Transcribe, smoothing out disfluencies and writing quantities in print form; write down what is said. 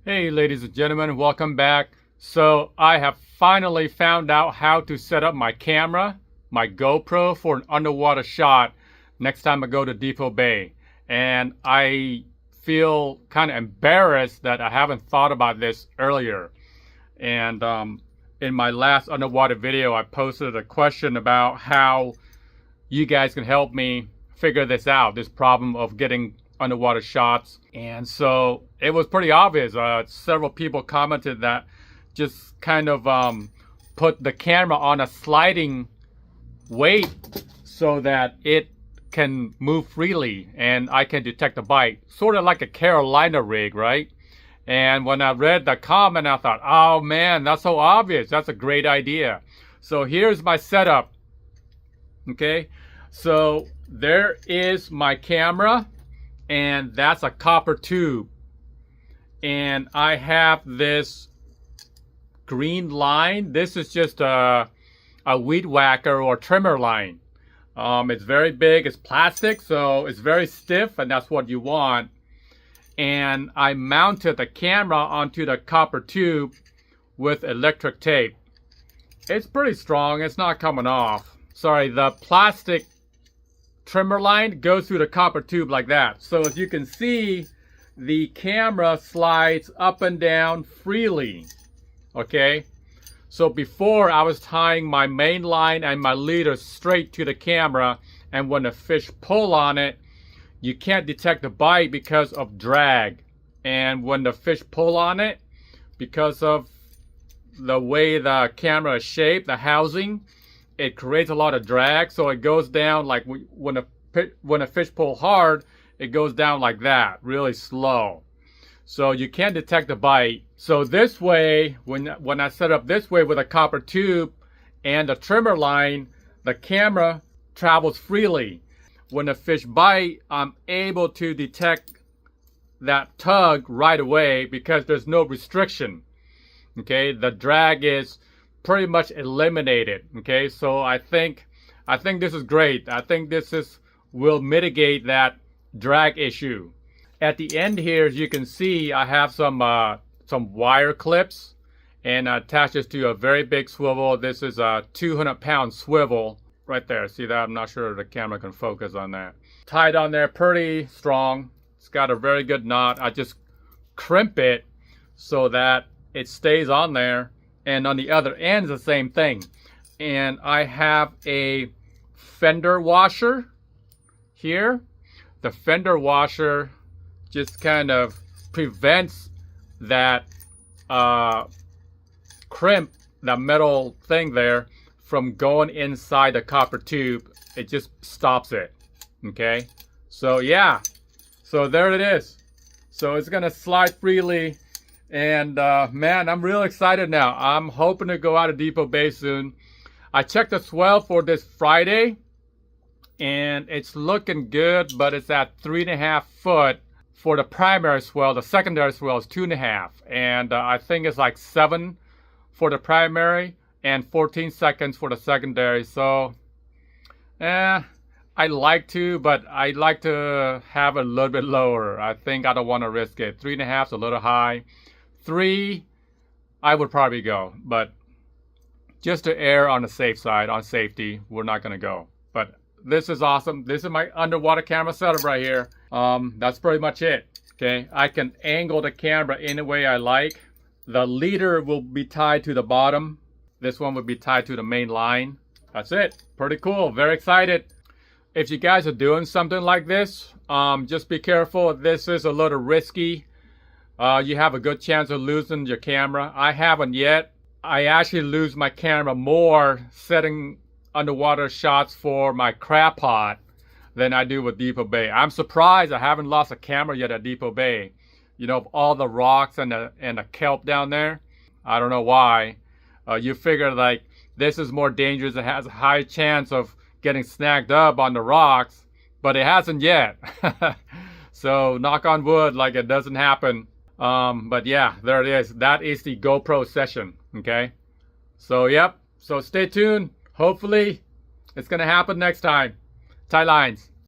Hey ladies and gentlemen, welcome back. So I have finally found out how to set up my camera, my GoPro, for an underwater shot next time I go to Depot Bay. And I feel kind of embarrassed that I haven't thought about this earlier. And in my last underwater video, I posted a question about how you guys can help me figure this out, this problem of getting underwater shots. And so it was pretty obvious. Several people commented that just kind of put the camera on a sliding weight so that it can move freely and I can detect a bite, sort of like a Carolina rig, right? And when I read the comment, I thought, oh man, that's so obvious. That's a great idea. So here's my setup. Okay, so there is my camera, and that's a copper tube. And I have this green line. This is just a weed whacker or trimmer line. It's very big, it's plastic, so it's very stiff, and that's what you want. And I mounted the camera onto the copper tube with electric tape. It's pretty strong, it's not coming off. Sorry, the plastic trimmer line goes through the copper tube like that. So as you can see, the camera slides up and down freely. Okay, so before I was tying my main line and my leader straight to the camera, and when the fish pull on it, you can't detect the bite because of drag. And when the fish pull on it, because of the way the camera is shaped, the housing, it creates a lot of drag, so it goes down like when a fish pull hard, it goes down like that, really slow. So you can't detect the bite. So this way, when I set up this way with a copper tube and a trimmer line, the camera travels freely. When the fish bite, I'm able to detect that tug right away because there's no restriction. Okay, the drag is pretty much eliminated. Okay, so I think this is great. I think this will mitigate that drag issue. At the end here, as you can see, I have some wire clips, and I attach this to a very big swivel. This is a 200-pound swivel right there. See that? I'm not sure the camera can focus on that. Tied on there pretty strong. It's got a very good knot. I just crimp it so that it stays on there. And on the other end is the same thing. And I have a fender washer here. The fender washer just kind of prevents that crimp, that metal thing there, from going inside the copper tube. It just stops it. Okay, so yeah, so there it is. So it's gonna slide freely. And man, I'm real excited now. I'm hoping to go out of Depot Bay soon. I checked the swell for this Friday, and it's looking good, but it's at 3.5 foot for the primary swell. The secondary swell is 2.5, and I think it's like 7 for the primary and 14 seconds for the secondary. So I like to, but I like to have a little bit lower. I think I don't want to risk it. 3.5 is a little high. 3, I would probably go, but just to err on the safe side, on safety, we're not going to go. But this is awesome. This is my underwater camera setup right here. That's pretty much it. Okay, I can angle the camera any way I like. The leader will be tied to the bottom. This one will be tied to the main line. That's it. Pretty cool. Very excited. If you guys are doing something like this, just be careful. This is a little risky. You have a good chance of losing your camera. I haven't yet. I actually lose my camera more setting underwater shots for my crab pot than I do with Depot Bay. I'm surprised I haven't lost a camera yet at Depot Bay. You know, all the rocks and the kelp down there. I don't know why. You figure like this is more dangerous. It has a high chance of getting snagged up on the rocks, but it hasn't yet. So knock on wood, like it doesn't happen. But yeah, there it is. That is the GoPro session. Okay, so yep, so stay tuned. Hopefully it's gonna happen next time. Tie lines.